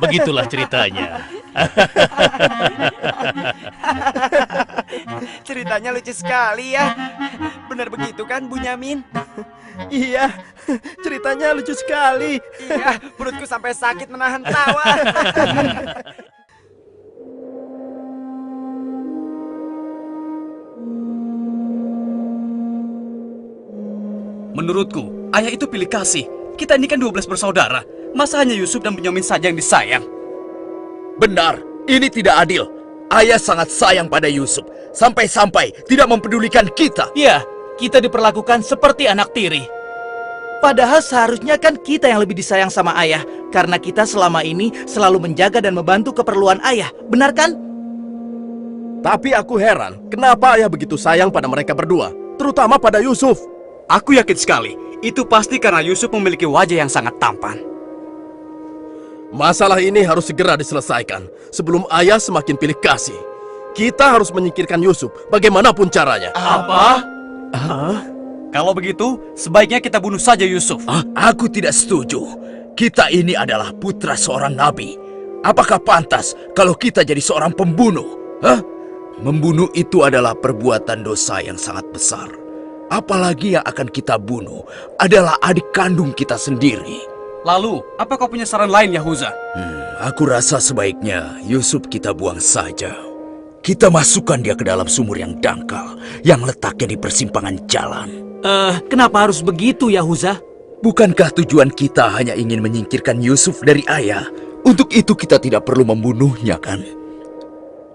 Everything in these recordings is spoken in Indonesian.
Begitulah ceritanya. Ceritanya lucu sekali ya. Benar begitu kan, Bunyamin? Iya, ceritanya lucu sekali. Iya, perutku sampai sakit menahan tawa. Menurutku, ayah itu pilih kasih. Kita ini kan 12 bersaudara. Masa hanya Yusuf dan Bunyamin saja yang disayang? Benar, ini tidak adil. Ayah sangat sayang pada Yusuf, sampai-sampai tidak mempedulikan kita. Ya, kita diperlakukan seperti anak tiri. Padahal seharusnya kan kita yang lebih disayang sama ayah, karena kita selama ini selalu menjaga dan membantu keperluan ayah. Benar kan? Tapi aku heran, kenapa ayah begitu sayang pada mereka berdua, terutama pada Yusuf. Aku yakin sekali, itu pasti karena Yusuf memiliki wajah yang sangat tampan. Masalah ini harus segera diselesaikan sebelum ayah semakin pilih kasih. Kita harus menyingkirkan Yusuf bagaimanapun caranya. Apa? Kalau begitu, sebaiknya kita bunuh saja Yusuf. Aku tidak setuju. Kita ini adalah putra seorang nabi. Apakah pantas kalau kita jadi seorang pembunuh? Membunuh itu adalah perbuatan dosa yang sangat besar. Apalagi yang akan kita bunuh adalah adik kandung kita sendiri. Lalu, apa kau punya saran lain, Yahuza? Aku rasa sebaiknya Yusuf kita buang saja. Kita masukkan dia ke dalam sumur yang dangkal, yang letaknya di persimpangan jalan. Kenapa harus begitu, Yahuza? Bukankah tujuan kita hanya ingin menyingkirkan Yusuf dari ayah? Untuk itu kita tidak perlu membunuhnya, kan?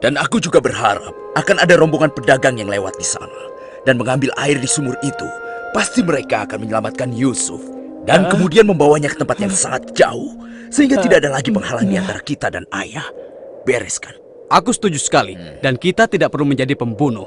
Dan aku juga berharap akan ada rombongan pedagang yang lewat di sana dan mengambil air di sumur itu. Pasti mereka akan menyelamatkan Yusuf dan kemudian membawanya ke tempat yang sangat jauh, sehingga tidak ada lagi penghalang di antara kita dan ayah. Beres kan? Aku setuju sekali, dan kita tidak perlu menjadi pembunuh.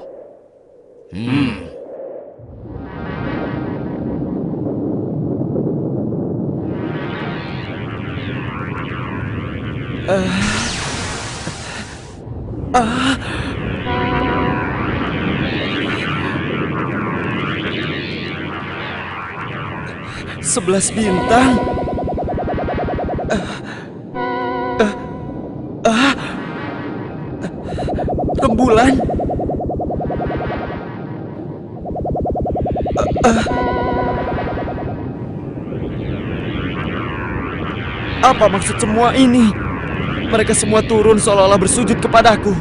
Sebelas bintang. Rembulan. Apa maksud semua ini? Mereka semua turun seolah-olah bersujud kepadaku.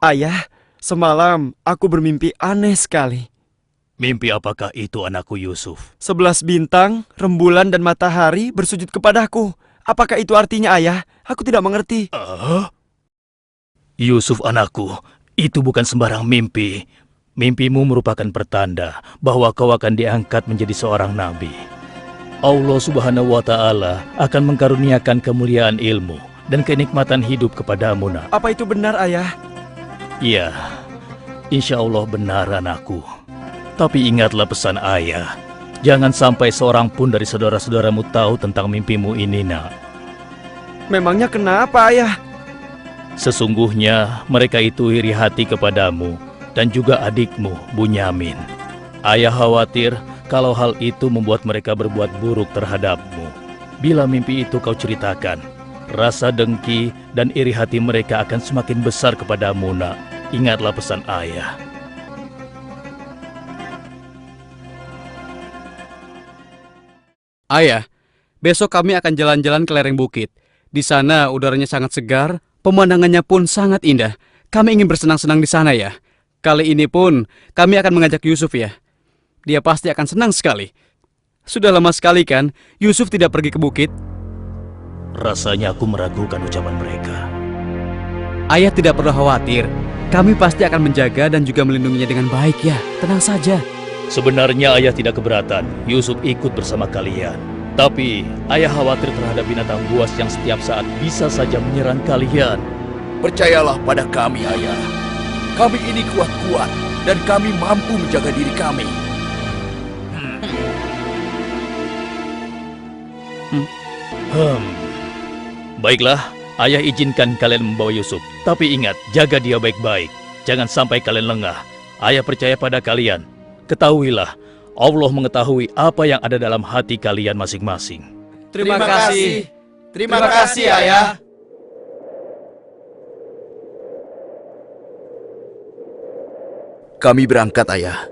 Ayah, semalam aku bermimpi aneh sekali. Mimpi apakah itu, anakku Yusuf? 11 bintang, rembulan dan matahari bersujud kepadaku. Apakah itu artinya, ayah? Aku tidak mengerti. Yusuf anakku, itu bukan sembarang mimpi. Mimpimu merupakan pertanda bahwa kau akan diangkat menjadi seorang nabi. Allah Subhanahu wa Ta'ala akan mengkaruniakan kemuliaan ilmu dan kenikmatan hidup kepadamu, nak. Apa itu benar, ayah? Iya, insya Allah benar, anakku. Tapi ingatlah pesan ayah. Jangan sampai seorang pun dari saudara-saudaramu tahu tentang mimpimu ini, nak. Memangnya kenapa, ayah? Sesungguhnya mereka itu iri hati kepadamu dan juga adikmu, Bunyamin. Ayah khawatir kalau hal itu membuat mereka berbuat buruk terhadapmu. Bila mimpi itu kau ceritakan, rasa dengki dan iri hati mereka akan semakin besar kepadamu, nak. Ingatlah pesan ayah. Ayah, besok kami akan jalan-jalan ke lereng bukit. Di sana udaranya sangat segar, pemandangannya pun sangat indah. Kami ingin bersenang-senang di sana, ya. Kali ini pun kami akan mengajak Yusuf, ya. Dia pasti akan senang sekali. Sudah lama sekali kan Yusuf tidak pergi ke bukit. Rasanya aku meragukan ucapan mereka. Ayah tidak perlu khawatir. Kami pasti akan menjaga dan juga melindunginya dengan baik, ya. Tenang saja. Sebenarnya ayah tidak keberatan Yusuf ikut bersama kalian. Tapi ayah khawatir terhadap binatang buas yang setiap saat bisa saja menyerang kalian. Percayalah pada kami, ayah. Kami ini kuat-kuat dan kami mampu menjaga diri kami. Baiklah, ayah izinkan kalian membawa Yusuf. Tapi ingat, jaga dia baik-baik. Jangan sampai kalian lengah. Ayah percaya pada kalian. Ketahuilah, Allah mengetahui apa yang ada dalam hati kalian masing-masing. Terima kasih. Terima kasih, Ayah. Kami berangkat, Ayah.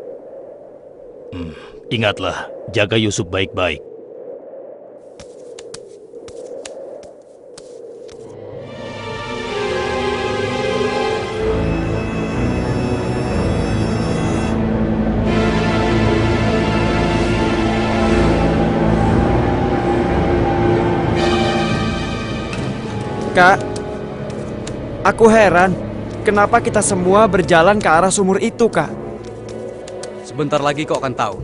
Ingatlah, jaga Yusuf baik-baik. Kak, aku heran, kenapa kita semua berjalan ke arah sumur itu, Kak? Sebentar lagi kau akan tahu.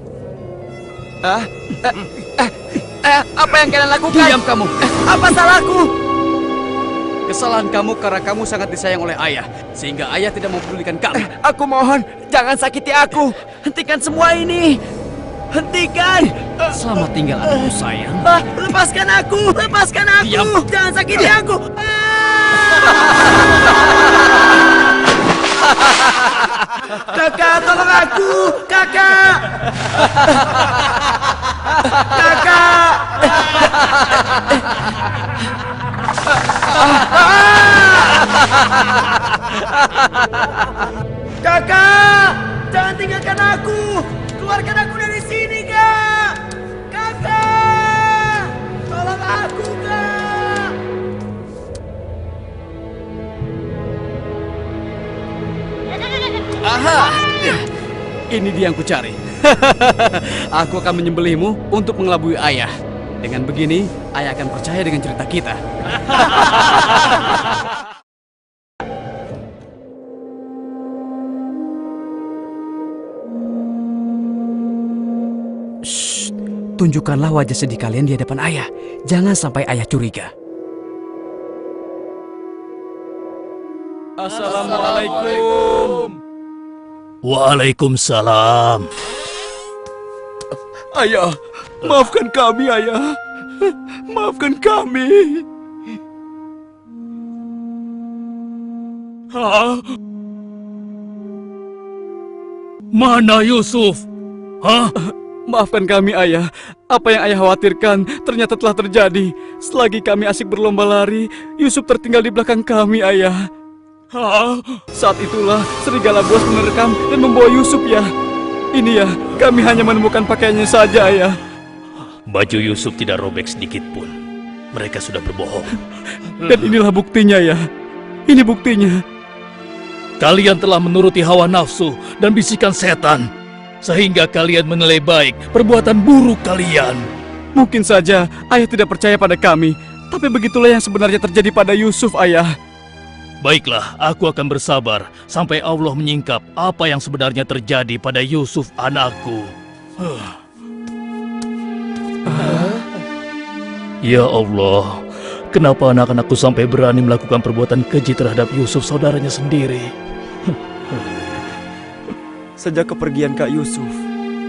Apa yang kalian lakukan? Diam kamu. Apa salahku? Kesalahan kamu karena kamu sangat disayang oleh ayah, sehingga ayah tidak mempedulikan kamu. Aku mohon, jangan sakiti aku. Hentikan semua ini. Hentikan. Selamat tinggal anakku sayang. Lepaskan aku. Lepaskan aku. Diam. Jangan sakiti aku. Kakak, tolong aku. Kakak. Kakak. Kakak, jangan tinggalkan aku. Keluarkan aku dari sini, Kak. Kakak, tolong aku, Kak. Aha! Ini dia yang kucari. Aku akan menyembelihmu untuk mengelabui ayah. Dengan begini, ayah akan percaya dengan cerita kita. Shh, tunjukkanlah wajah sedih kalian di hadapan ayah. Jangan sampai ayah curiga. Assalamualaikum. Waalaikumsalam. Ayah, maafkan kami, Ayah. Maafkan kami. Hah? Mana Yusuf? Hah? Maafkan kami, ayah. Apa yang ayah khawatirkan ternyata telah terjadi. Selagi kami asik berlomba lari, Yusuf tertinggal di belakang kami, ayah. Hah? Saat itulah serigala buas menerkam dan membawa Yusuf, ya. Ini ya, kami hanya menemukan pakaiannya saja, ayah. Baju Yusuf tidak robek sedikit pun. Mereka sudah berbohong. Dan inilah buktinya, ya. Ini buktinya. Kalian telah menuruti hawa nafsu dan bisikan setan, sehingga kalian menilai baik perbuatan buruk kalian. Mungkin saja ayah tidak percaya pada kami, tapi begitulah yang sebenarnya terjadi pada Yusuf, ayah. Baiklah, aku akan bersabar sampai Allah menyingkap apa yang sebenarnya terjadi pada Yusuf anakku. Ya Allah, kenapa anak-anakku sampai berani melakukan perbuatan keji terhadap Yusuf saudaranya sendiri? Sejak kepergian Kak Yusuf,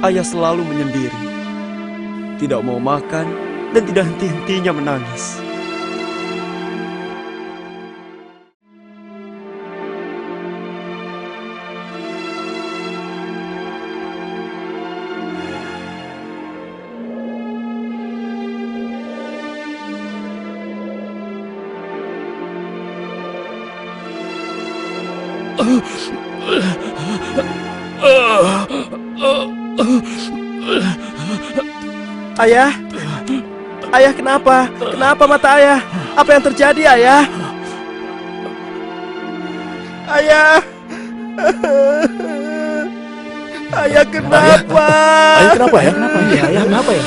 ayah selalu menyendiri. Tidak mau makan dan tidak henti-hentinya menangis. Ayah? Ayah kenapa? Kenapa mata ayah? Apa yang terjadi, ayah? Ayah! Ayah kenapa? Ayah kenapa ya? Ayah kenapa ya?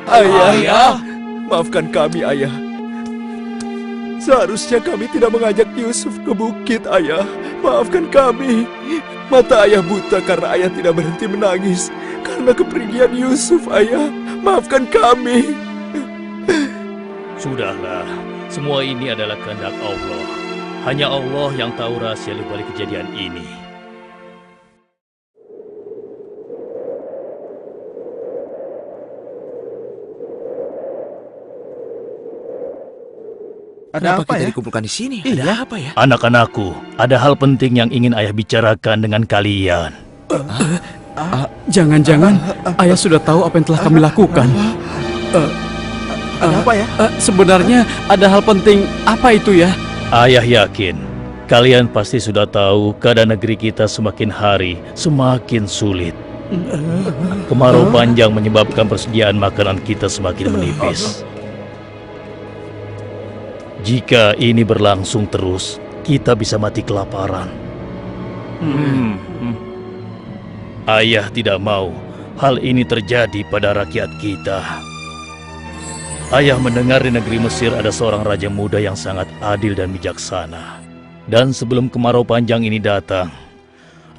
Ayah, maafkan kami, ayah. Seharusnya kami tidak mengajak Yusuf ke bukit, ayah. Maafkan kami. Mata ayah buta karena ayah tidak berhenti menangis karena kepergian Yusuf, ayah. Maafkan kami. Sudahlah, semua ini adalah kehendak Allah. Hanya Allah yang tahu rahasia di balik kejadian ini. Ada Kenapa apa kita ya? dikumpulkan di sini? Iya. Ada apa ya? Anak-anakku, ada hal penting yang ingin ayah bicarakan dengan kalian. Jangan-jangan ayah sudah tahu apa yang telah kami lakukan. Ada apa ya? Sebenarnya ada hal penting apa itu ya? Ayah yakin kalian pasti sudah tahu keadaan negeri kita semakin hari semakin sulit. Kemarau panjang menyebabkan persediaan makanan kita semakin menipis. Jika ini berlangsung terus, kita bisa mati kelaparan. Ayah tidak mau hal ini terjadi pada rakyat kita. Ayah mendengar di negeri Mesir ada seorang raja muda yang sangat adil dan bijaksana. Dan sebelum kemarau panjang ini datang,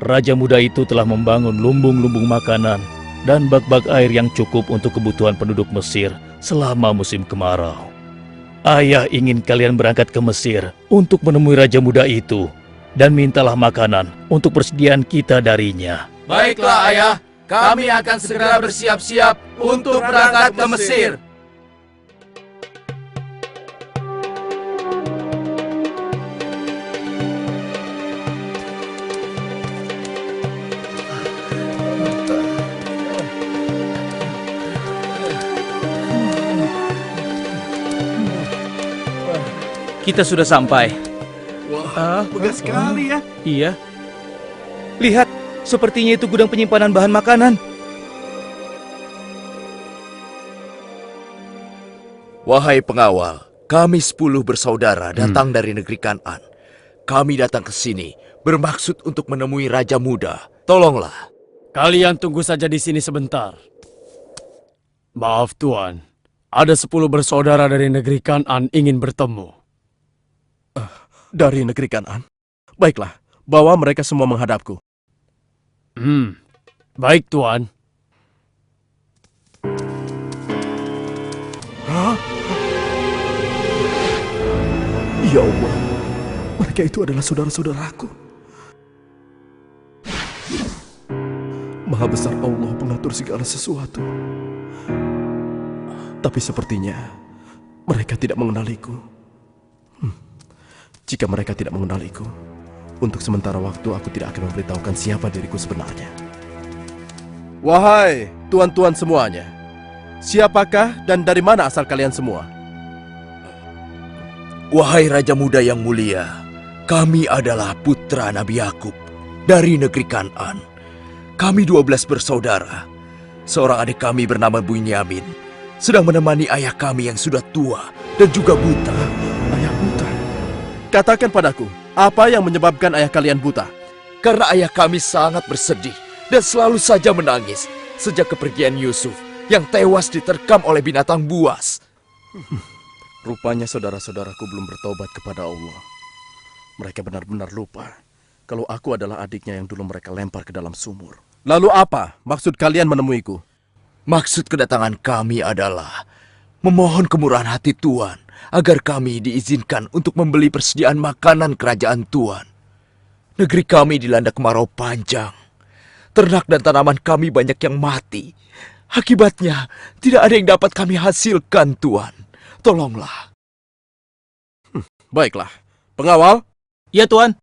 raja muda itu telah membangun lumbung-lumbung makanan dan bak-bak air yang cukup untuk kebutuhan penduduk Mesir selama musim kemarau. Ayah ingin kalian berangkat ke Mesir untuk menemui raja muda itu dan mintalah makanan untuk persediaan kita darinya. Baiklah ayah, kami akan segera bersiap-siap untuk berangkat ke Mesir. Kita sudah sampai. Wah, megah sekali ya. Iya. Lihat, sepertinya itu gudang penyimpanan bahan makanan. Wahai pengawal, kami 10 bersaudara datang dari negeri Kan'an. Kami datang ke sini bermaksud untuk menemui Raja Muda. Tolonglah. Kalian tunggu saja di sini sebentar. Maaf Tuan, ada 10 bersaudara dari negeri Kan'an ingin bertemu. Dari negeri Kan'an? Baiklah, bawa mereka semua menghadapku. Baik Tuan. Ya Allah, mereka itu adalah saudara-saudaraku. Maha besar Allah pengatur segala sesuatu. Tapi sepertinya mereka tidak mengenaliku. Jika mereka tidak mengenaliku, untuk sementara waktu aku tidak akan memberitahukan siapa diriku sebenarnya. Wahai tuan-tuan semuanya, siapakah dan dari mana asal kalian semua? Wahai Raja Muda yang mulia, kami adalah putra Nabi Yakub dari negeri Kan'an. Kami 12 bersaudara. Seorang adik kami bernama Bunyamin sedang menemani ayah kami yang sudah tua dan juga buta. Ayah buta? Katakan padaku, apa yang menyebabkan ayah kalian buta? Karena ayah kami sangat bersedih dan selalu saja menangis sejak kepergian Yusuf yang tewas diterkam oleh binatang buas. Rupanya saudara-saudaraku belum bertobat kepada Allah. Mereka benar-benar lupa kalau aku adalah adiknya yang dulu mereka lempar ke dalam sumur. Lalu apa maksud kalian menemuiku? Maksud kedatangan kami adalah memohon kemurahan hati Tuan agar kami diizinkan untuk membeli persediaan makanan kerajaan Tuan. Negeri kami dilanda kemarau panjang. Ternak dan tanaman kami banyak yang mati. Akibatnya tidak ada yang dapat kami hasilkan, Tuan. Tolonglah. Baiklah, pengawal, Ya Tuan.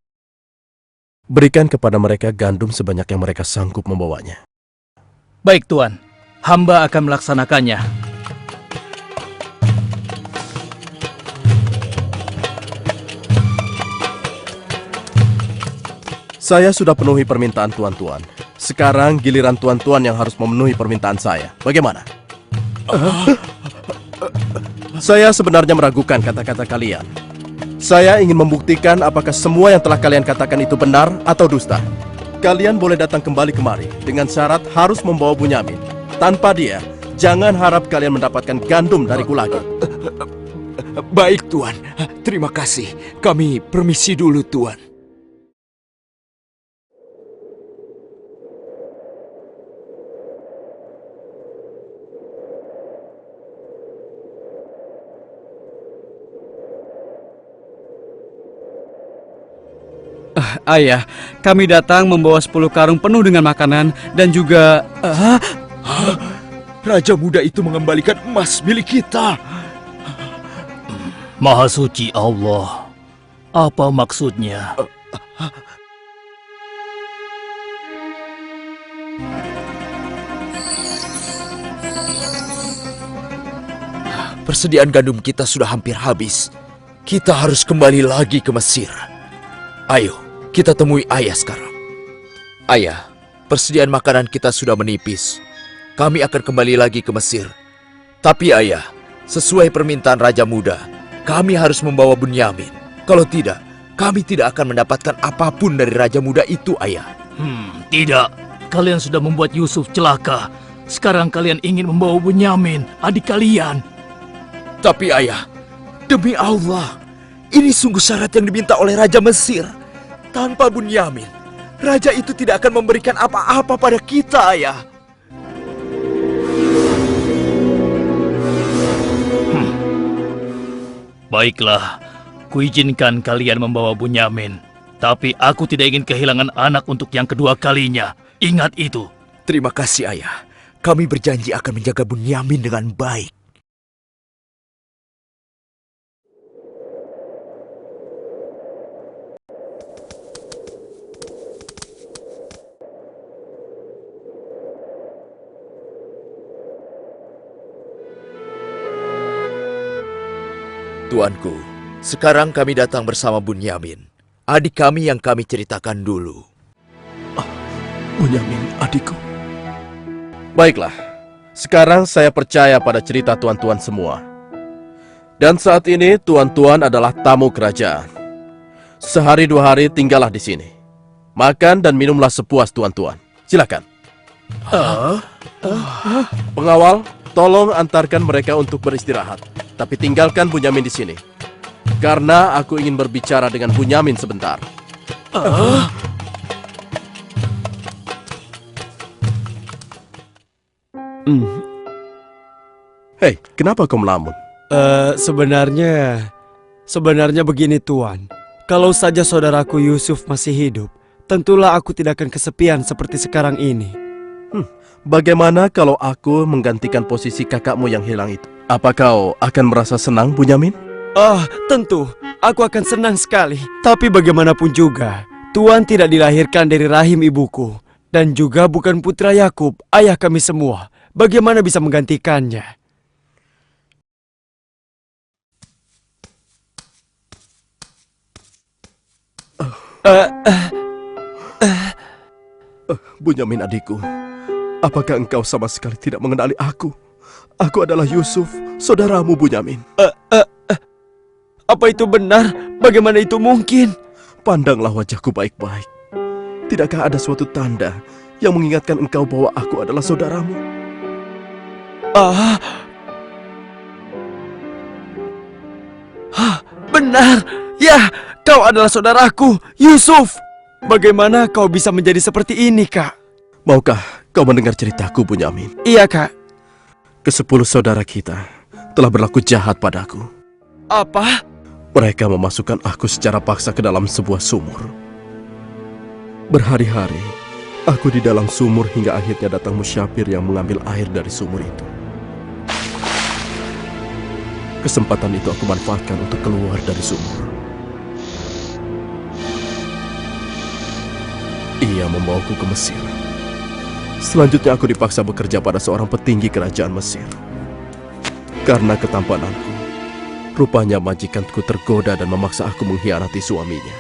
berikan kepada mereka gandum sebanyak yang mereka sanggup membawanya. Baik Tuan, hamba akan melaksanakannya. Saya sudah penuhi permintaan tuan-tuan. Sekarang giliran tuan-tuan yang harus memenuhi permintaan saya. Bagaimana? Saya sebenarnya meragukan kata-kata kalian. Saya ingin membuktikan apakah semua yang telah kalian katakan itu benar atau dusta. Kalian boleh datang kembali kemari dengan syarat harus membawa Bunyamin. Tanpa dia, jangan harap kalian mendapatkan gandum dariku lagi. Baik, Tuan. Terima kasih. Kami permisi dulu, Tuan. Ayah, kami datang membawa 10 karung penuh dengan makanan dan juga... Raja muda itu mengembalikan emas milik kita. Maha suci Allah. Apa maksudnya? Persediaan gandum kita sudah hampir habis. Kita harus kembali lagi ke Mesir. Ayo, kita temui ayah sekarang. Ayah, persediaan makanan kita sudah menipis. Kami akan kembali lagi ke Mesir. Tapi ayah, sesuai permintaan Raja Muda, kami harus membawa Bunyamin. Kalau tidak, kami tidak akan mendapatkan apapun dari Raja Muda itu, ayah. Tidak. Kalian sudah membuat Yusuf celaka. Sekarang kalian ingin membawa Bunyamin, adik kalian. Tapi ayah, demi Allah, ini sungguh syarat yang diminta oleh Raja Mesir. Tanpa Bunyamin, Raja itu tidak akan memberikan apa-apa pada kita, ayah. Baiklah, kuizinkan kalian membawa Bunyamin. Tapi aku tidak ingin kehilangan anak untuk yang kedua kalinya. Ingat itu. Terima kasih, ayah. Kami berjanji akan menjaga Bunyamin dengan baik. Tuanku, sekarang kami datang bersama Bunyamin, adik kami yang kami ceritakan dulu. Bunyamin, adikku. Baiklah, sekarang saya percaya pada cerita tuan-tuan semua. Dan saat ini tuan-tuan adalah tamu kerajaan. Sehari 2 hari tinggallah di sini. Makan dan minumlah sepuas tuan-tuan. Silakan. Pengawal, tolong antarkan mereka untuk beristirahat. Tapi tinggalkan Bunyamin di sini. Karena aku ingin berbicara dengan Bunyamin sebentar. Hei, kenapa kau melamun? Sebenarnya begini Tuan. Kalau saja saudaraku Yusuf masih hidup, tentulah aku tidak akan kesepian seperti sekarang ini. Bagaimana kalau aku menggantikan posisi kakakmu yang hilang itu? Apa kau akan merasa senang, Bunyamin? Tentu. Aku akan senang sekali. Tapi bagaimanapun juga, Tuan tidak dilahirkan dari rahim ibuku. Dan juga bukan putra Yakub, ayah kami semua. Bagaimana bisa menggantikannya? Bunyamin adikku, apakah engkau sama sekali tidak mengenali aku? Aku adalah Yusuf, saudaramu Bunyamin. Apa itu benar? Bagaimana itu mungkin? Pandanglah wajahku baik-baik. Tidakkah ada suatu tanda yang mengingatkan engkau bahwa aku adalah saudaramu? Benar. Ya, kau adalah saudaraku, Yusuf. Bagaimana kau bisa menjadi seperti ini, Kak? Maukah kau mendengar ceritaku, Bunyamin? Iya, Kak. Ke-10 saudara kita telah berlaku jahat padaku. Apa? Mereka memasukkan aku secara paksa ke dalam sebuah sumur. Berhari-hari, aku di dalam sumur hingga akhirnya datang musyafir yang mengambil air dari sumur itu. Kesempatan itu aku manfaatkan untuk keluar dari sumur. Ia membawaku ke Mesir. Selanjutnya aku dipaksa bekerja pada seorang petinggi kerajaan Mesir. Karena ketampananku, rupanya majikanku tergoda dan memaksa aku mengkhianati suaminya.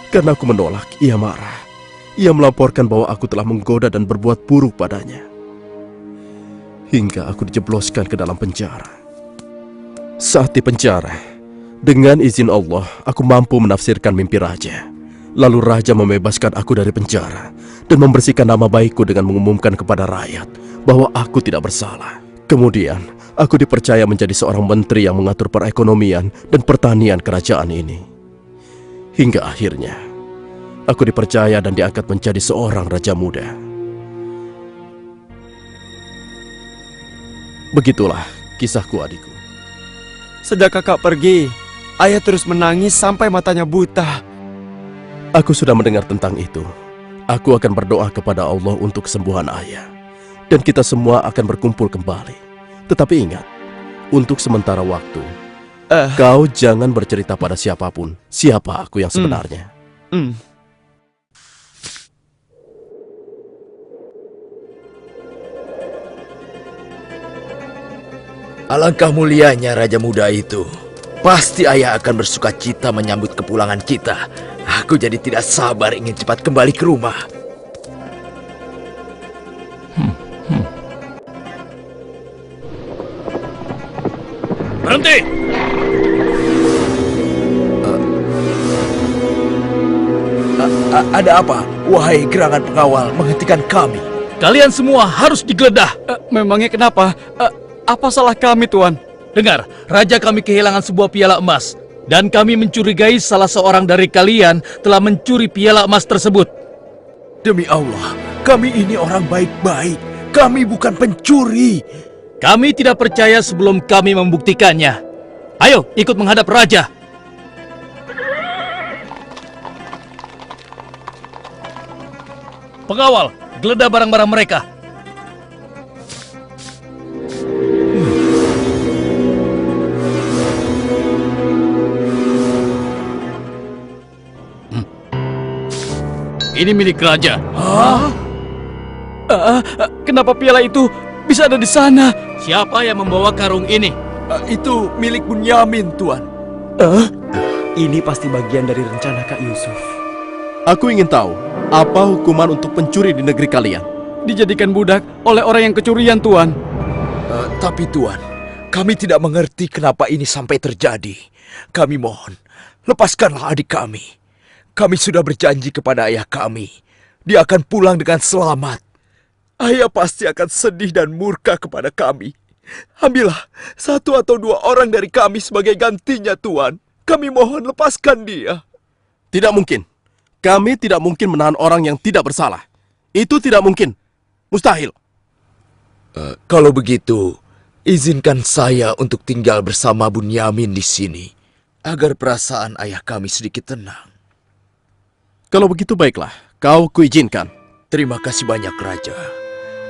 Karena aku menolak, ia marah. Ia melaporkan bahwa aku telah menggoda dan berbuat buruk padanya. Hingga aku dijebloskan ke dalam penjara. Saat di penjara, dengan izin Allah, aku mampu menafsirkan mimpi raja. Lalu raja membebaskan aku dari penjara dan membersihkan nama baikku dengan mengumumkan kepada rakyat bahwa aku tidak bersalah. Kemudian, aku dipercaya menjadi seorang menteri yang mengatur perekonomian dan pertanian kerajaan ini. Hingga akhirnya, aku dipercaya dan diangkat menjadi seorang raja muda. Begitulah kisahku, adikku. Sejak kakak pergi, ayah terus menangis sampai matanya buta. Aku sudah mendengar tentang itu. Aku akan berdoa kepada Allah untuk kesembuhan ayah. Dan kita semua akan berkumpul kembali. Tetapi ingat, untuk sementara waktu, Kau jangan bercerita pada siapapun siapa aku yang sebenarnya. Alangkah mulianya Raja Muda itu. Pasti ayah akan bersuka cita menyambut kepulangan kita. Aku jadi tidak sabar ingin cepat kembali ke rumah. Berhenti! Ada apa? Wahai gerangan pengawal, menghentikan kami. Kalian semua harus digeledah. Memangnya kenapa? Apa salah kami, Tuan? Dengar, raja kami kehilangan sebuah piala emas. Dan kami mencurigai salah seorang dari kalian telah mencuri piala emas tersebut. Demi Allah, kami ini orang baik-baik. Kami bukan pencuri. Kami tidak percaya sebelum kami membuktikannya. Ayo, ikut menghadap raja. Pengawal, geledah barang-barang mereka. Ini milik raja. Kenapa piala itu bisa ada di sana? Siapa yang membawa karung ini? Itu milik Bunyamin, Tuan. Ini pasti bagian dari rencana Kak Yusuf. Aku ingin tahu apa hukuman untuk pencuri di negeri kalian. Dijadikan budak oleh orang yang kecurian, Tuan. Tapi Tuan, kami tidak mengerti kenapa ini sampai terjadi. Kami mohon, lepaskanlah adik kami. Kami sudah berjanji kepada ayah kami. Dia akan pulang dengan selamat. Ayah pasti akan sedih dan murka kepada kami. Ambillah 1 atau 2 orang dari kami sebagai gantinya, Tuan. Kami mohon lepaskan dia. Tidak mungkin. Kami tidak mungkin menahan orang yang tidak bersalah. Itu tidak mungkin. Mustahil. Kalau begitu, izinkan saya untuk tinggal bersama Bunyamin di sini, agar perasaan ayah kami sedikit tenang. Kalau begitu baiklah, kau kuizinkan. Terima kasih banyak, Raja.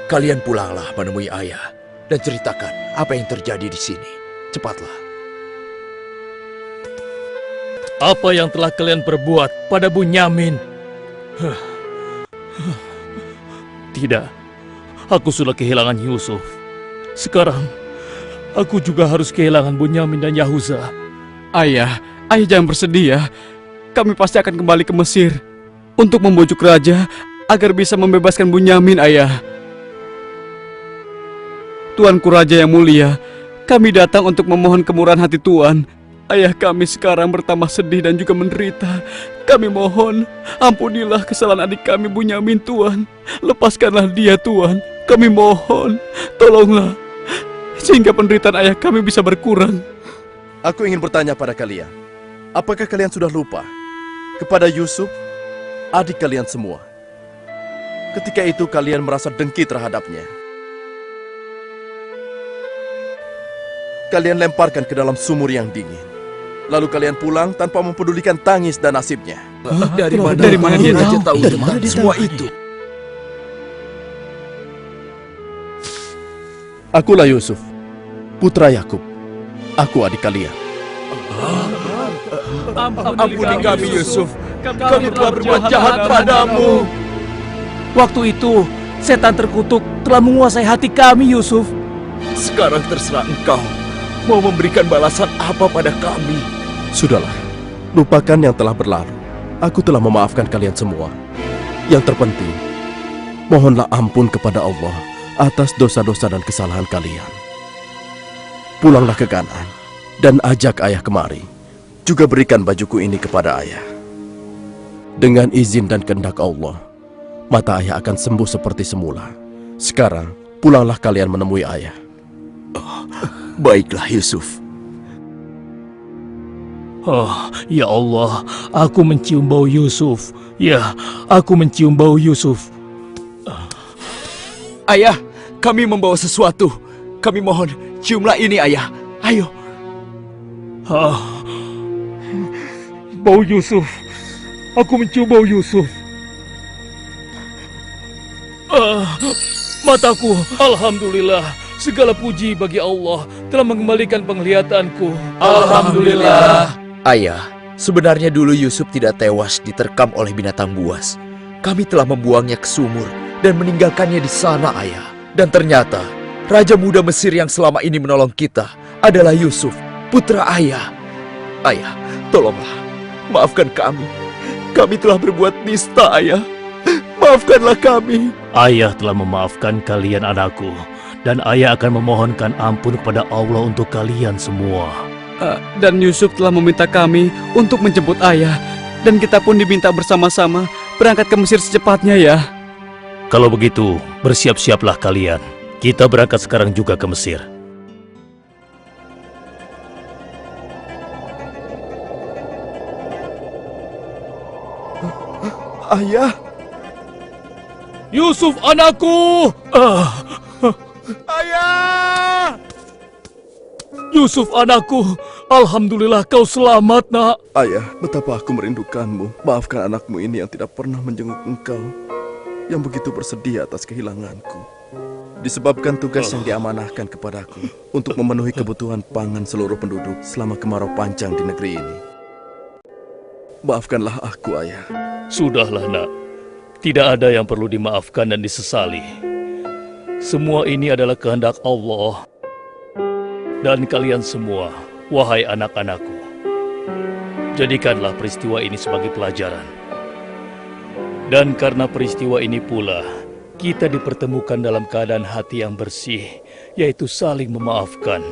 Kalian pulanglah menemui ayah dan ceritakan apa yang terjadi di sini. Cepatlah. Apa yang telah kalian perbuat pada Bunyamin? Tidak, aku sudah kehilangan Yusuf. Sekarang, aku juga harus kehilangan Bunyamin dan Yahuza. Ayah jangan bersedih ya. Kami pasti akan kembali ke Mesir untuk membujuk raja agar bisa membebaskan Bunyamin, ayah. Tuanku Raja yang mulia, kami datang untuk memohon kemurahan hati Tuan. Ayah kami sekarang bertambah sedih dan juga menderita. Kami mohon, ampunilah kesalahan adik kami Bunyamin, Tuan. Lepaskanlah dia, Tuan. Kami mohon, tolonglah, sehingga penderitaan ayah kami bisa berkurang. Aku ingin bertanya pada kalian. Apakah kalian sudah lupa kepada Yusuf, adik kalian semua? Ketika itu kalian merasa dengki terhadapnya. Kalian lemparkan ke dalam sumur yang dingin. Lalu kalian pulang tanpa mempedulikan tangis dan nasibnya. Dari mana dia tahu tentang semua itu? Akulah Yusuf, putra Yakub. Aku adik kalian. Ampuni kami, Yusuf. Kami telah berbuat jahat padamu. Waktu itu, setan terkutuk telah menguasai hati kami, Yusuf. Sekarang terserah engkau mau memberikan balasan apa pada kami. Sudahlah, lupakan yang telah berlalu. Aku telah memaafkan kalian semua. Yang terpenting, mohonlah ampun kepada Allah atas dosa-dosa dan kesalahan kalian. Pulanglah ke Kanaan dan ajak ayah kemari. Juga berikan bajuku ini kepada ayah. Dengan izin dan kehendak Allah, mata ayah akan sembuh seperti semula. Sekarang, pulanglah kalian menemui ayah. Baiklah, Yusuf. Oh, ya Allah, aku mencium bau Yusuf. Ya, aku mencium bau Yusuf. Ayah, kami membawa sesuatu. Kami mohon, ciumlah ini, ayah. Ayo. Bau Yusuf. Aku mencium bau Yusuf. Mataku, alhamdulillah. Segala puji bagi Allah. telah mengembalikan penglihatanku. Alhamdulillah. Ayah, sebenarnya dulu Yusuf tidak tewas diterkam oleh binatang buas. Kami telah membuangnya ke sumur dan meninggalkannya di sana, Ayah. Dan ternyata, Raja Muda Mesir yang selama ini menolong kita adalah Yusuf, putra Ayah. Ayah, tolonglah, maafkan kami. Kami telah berbuat nista, Ayah. Maafkanlah kami. Ayah telah memaafkan kalian anakku, dan ayah akan memohonkan ampun kepada Allah untuk kalian semua. Dan Yusuf telah meminta kami untuk menjemput ayah. Dan kita pun diminta bersama-sama berangkat ke Mesir secepatnya ya. Kalau begitu, bersiap-siaplah kalian. Kita berangkat sekarang juga ke Mesir. Ayah, Yusuf anakku! ayah! Yusuf anakku, alhamdulillah kau selamat nak. Ayah, betapa aku merindukanmu. Maafkan anakmu ini yang tidak pernah menjenguk engkau, yang begitu bersedih atas kehilanganku. Disebabkan tugas yang diamanahkan kepadaku untuk memenuhi kebutuhan pangan seluruh penduduk selama kemarau panjang di negeri ini. Maafkanlah aku, ayah. Sudahlah nak, tidak ada yang perlu dimaafkan dan disesali. Semua ini adalah kehendak Allah. Dan kalian semua, wahai anak-anakku, jadikanlah peristiwa ini sebagai pelajaran. Dan karena peristiwa ini pula, kita dipertemukan dalam keadaan hati yang bersih, yaitu saling memaafkan.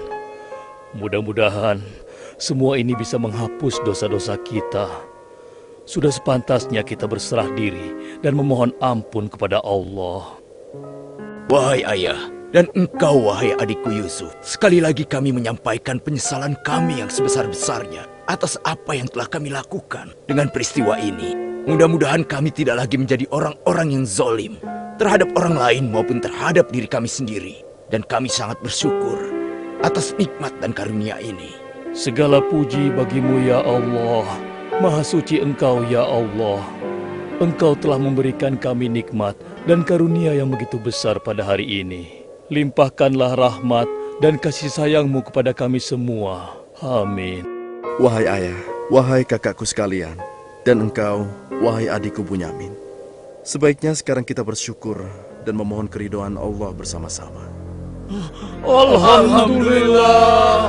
Mudah-mudahan semua ini bisa menghapus dosa-dosa kita. Sudah sepantasnya kita berserah diri dan memohon ampun kepada Allah. Wahai ayah, dan engkau wahai adikku Yusuf, sekali lagi kami menyampaikan penyesalan kami yang sebesar-besarnya atas apa yang telah kami lakukan dengan peristiwa ini. Mudah-mudahan kami tidak lagi menjadi orang-orang yang zalim terhadap orang lain maupun terhadap diri kami sendiri. Dan kami sangat bersyukur atas nikmat dan karunia ini. Segala puji bagimu ya Allah. Maha suci Engkau ya Allah. Engkau telah memberikan kami nikmat dan karunia yang begitu besar pada hari ini. Limpahkanlah rahmat dan kasih sayang-Mu kepada kami semua. Amin. Wahai ayah, wahai kakakku sekalian, dan engkau, wahai adikku Bunyamin. Sebaiknya sekarang kita bersyukur dan memohon keridhaan Allah bersama-sama. Alhamdulillah.